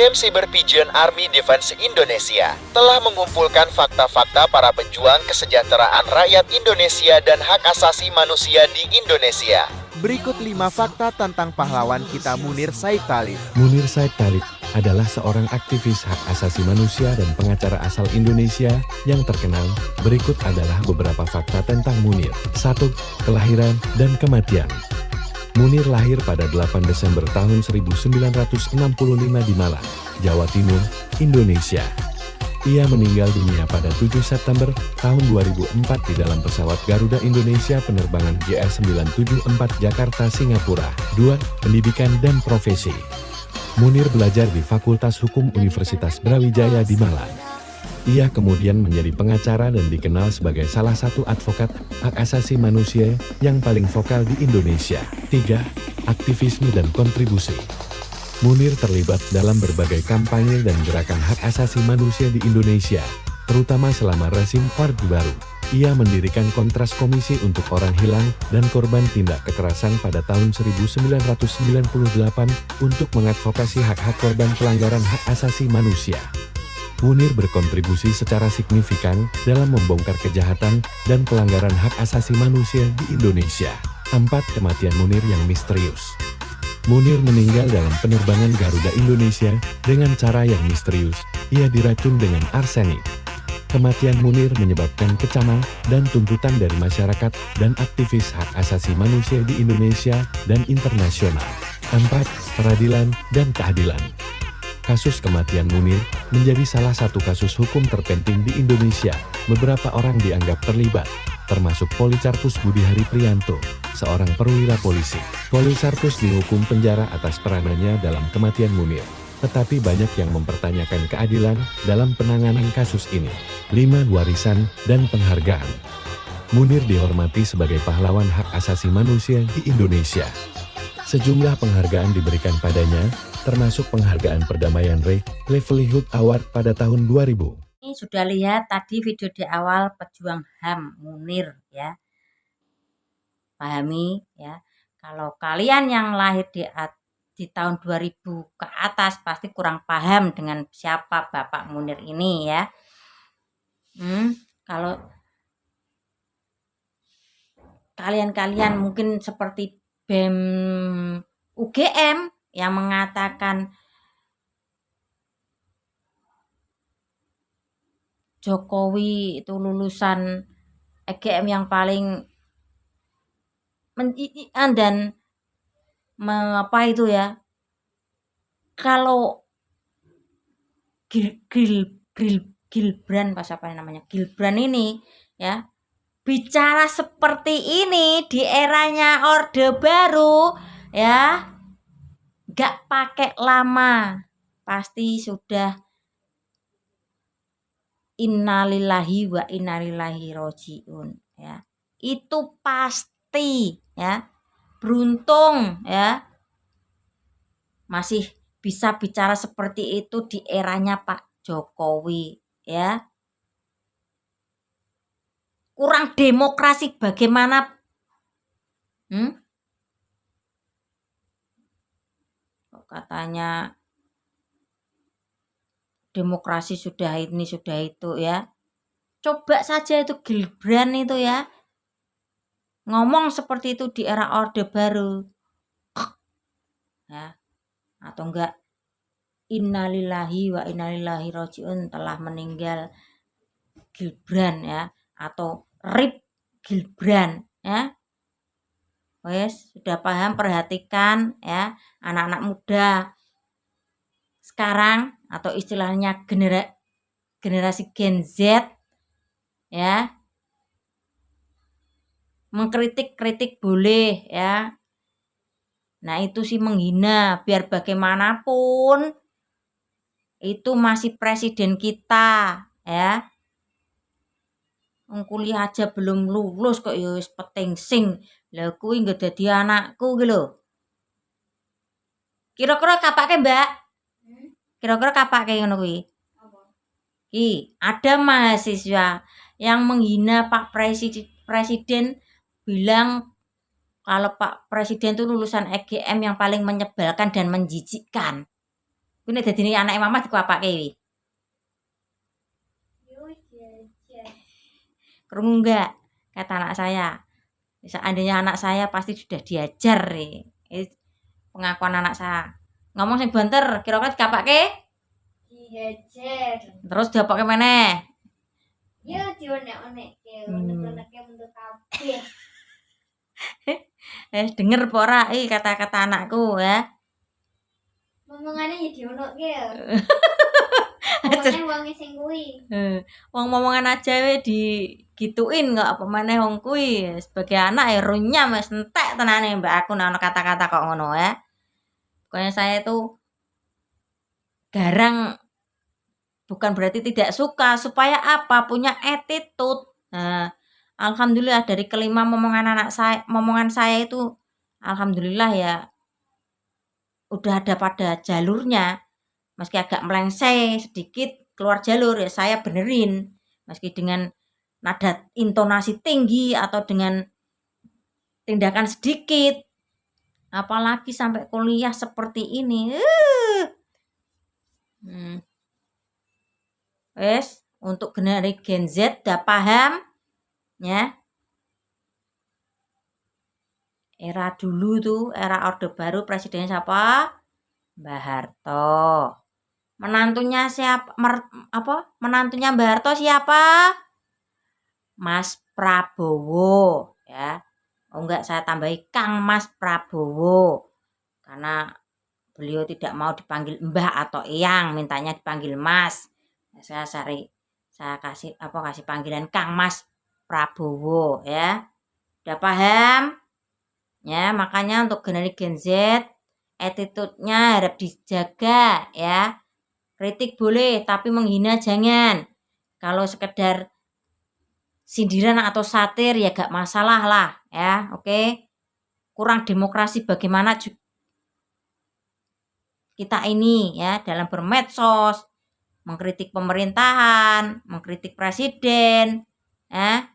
Game Cyber Pigeon Army Defense Indonesia telah mengumpulkan fakta-fakta para pejuang kesejahteraan rakyat Indonesia dan hak asasi manusia di Indonesia. Berikut 5 fakta tentang pahlawan kita Munir Said Talib. Munir Said Talib adalah seorang aktivis hak asasi manusia dan pengacara asal Indonesia yang terkenal. Berikut adalah beberapa fakta tentang Munir. 1. Kelahiran dan kematian. Munir lahir pada 8 Desember tahun 1965 di Malang, Jawa Timur, Indonesia. Ia meninggal dunia pada 7 September tahun 2004 di dalam pesawat Garuda Indonesia penerbangan GR974 Jakarta, Singapura. 2. Pendidikan dan profesi. Munir belajar di Fakultas Hukum Universitas Brawijaya di Malang. Ia kemudian menjadi pengacara dan dikenal sebagai salah satu advokat hak asasi manusia yang paling vokal di Indonesia. 3. Aktivisme dan kontribusi. Munir terlibat dalam berbagai kampanye dan gerakan hak asasi manusia di Indonesia, terutama selama rezim Orde Baru. Ia mendirikan Kontras Komisi untuk Orang Hilang dan Korban Tindak Kekerasan pada tahun 1998 untuk mengadvokasi hak-hak korban pelanggaran hak asasi manusia. Munir berkontribusi secara signifikan dalam membongkar kejahatan dan pelanggaran hak asasi manusia di Indonesia. 4. Kematian Munir yang misterius. Munir meninggal dalam penerbangan Garuda Indonesia dengan cara yang misterius. Ia diracun dengan arsenik. Kematian Munir menyebabkan kecaman dan tuntutan dari masyarakat dan aktivis hak asasi manusia di Indonesia dan internasional. 4. Peradilan dan keadilan. Kasus kematian Munir menjadi salah satu kasus hukum terpenting di Indonesia. Beberapa orang dianggap terlibat, termasuk Policarpus Budihari Prianto, seorang perwira polisi. Policarpus dihukum penjara atas peranannya dalam kematian Munir. Tetapi banyak yang mempertanyakan keadilan dalam penanganan kasus ini. 5. Warisan dan penghargaan. Munir dihormati sebagai pahlawan hak asasi manusia di Indonesia. Sejumlah penghargaan diberikan padanya, termasuk penghargaan perdamaian Ray Livelihood Award pada tahun 2000. Ini sudah lihat tadi video di awal pejuang HAM Munir ya. Pahami ya. Kalau kalian yang lahir di tahun 2000 ke atas pasti kurang paham dengan siapa Bapak Munir ini ya. Kalau kalian mungkin seperti BEM UGM yang mengatakan Jokowi itu lulusan EGM yang paling dan mengapa itu ya, kalau Gibran pas apa namanya Gibran ini ya bicara seperti ini di eranya Orde Baru ya, gak pakai lama pasti sudah innalillahi wa inna ilaihi rajiun ya. Itu pasti ya. Beruntung ya masih bisa bicara seperti itu di eranya Pak Jokowi ya. Kurang demokrasi bagaimana? Katanya demokrasi sudah ini sudah itu ya. Coba saja itu Gibran itu ya ngomong seperti itu di era Orde Baru ya, atau enggak innalillahi wa inna ilaihi rajiun, telah meninggal Gibran ya, atau RIP Gibran ya. Wes, sudah paham, perhatikan ya anak-anak muda sekarang atau istilahnya generasi Gen Z ya. Mengkritik boleh ya. Nah, itu sih menghina, biar bagaimanapun itu masih presiden kita ya. Kuliah aja belum lulus kok ya wis petengsing. Lah kuwi nggak dadi anakku ki lho. Kira-kira kapake, Mbak? Kira-kira kapake ngono kuwi? Ki, ada mahasiswa yang menghina Pak Presiden bilang kalau Pak Presiden itu lulusan EGM yang paling menyebalkan dan menjijikkan. Kuwi nek dadine anake mama dikuapake wi. Krungu enggak? Kata anak saya. Seandainya anak saya pasti sudah diajar nih. Ini pengakuan anak saya. Ngomong sing banter, kira-kira dikapake? Diajar. Terus diapoke meneh. Ya dionek-onekke, onek-onekke bentuk kabeh. Denger apa ora kata-kata anakku ya. Ngomongane ya dionokke ya. Ngomongane wong sing kuwi. Wong momongan aja we digituin kok apa maneh wong kuwi. Sebagai anak ya runyam wis entek tenane mbak aku nek ana kata-kata kok ngono ya. Pokoknya saya itu garang bukan berarti tidak suka, supaya apa? Punya attitude. Nah, alhamdulillah dari kelima momongan saya itu alhamdulillah ya udah ada pada jalurnya. Meski agak melenceng sedikit keluar jalur ya saya benerin. Meski dengan nada intonasi tinggi atau dengan tindakan sedikit. Apalagi sampai kuliah seperti ini. Wes, untuk generasi Gen Z udah paham ya. Era dulu tuh, era Orde Baru presidennya siapa? Mbah Harto. Menantunya siapa? Menantunya Mbah Harto siapa? Mas Prabowo ya. Oh enggak, saya tambahi Kang Mas Prabowo. Karena beliau tidak mau dipanggil Mbah atau Eyang, mintanya dipanggil Mas. Saya kasih panggilan Kang Mas Prabowo ya. Udah paham? Ya, makanya untuk generasi Gen Z attitude-nya harap dijaga ya. Kritik boleh tapi menghina jangan. Kalau sekedar sindiran atau satir ya gak masalah lah ya, oke. Kurang demokrasi bagaimana kita ini ya dalam bermedsos, mengkritik pemerintahan, mengkritik presiden, ya.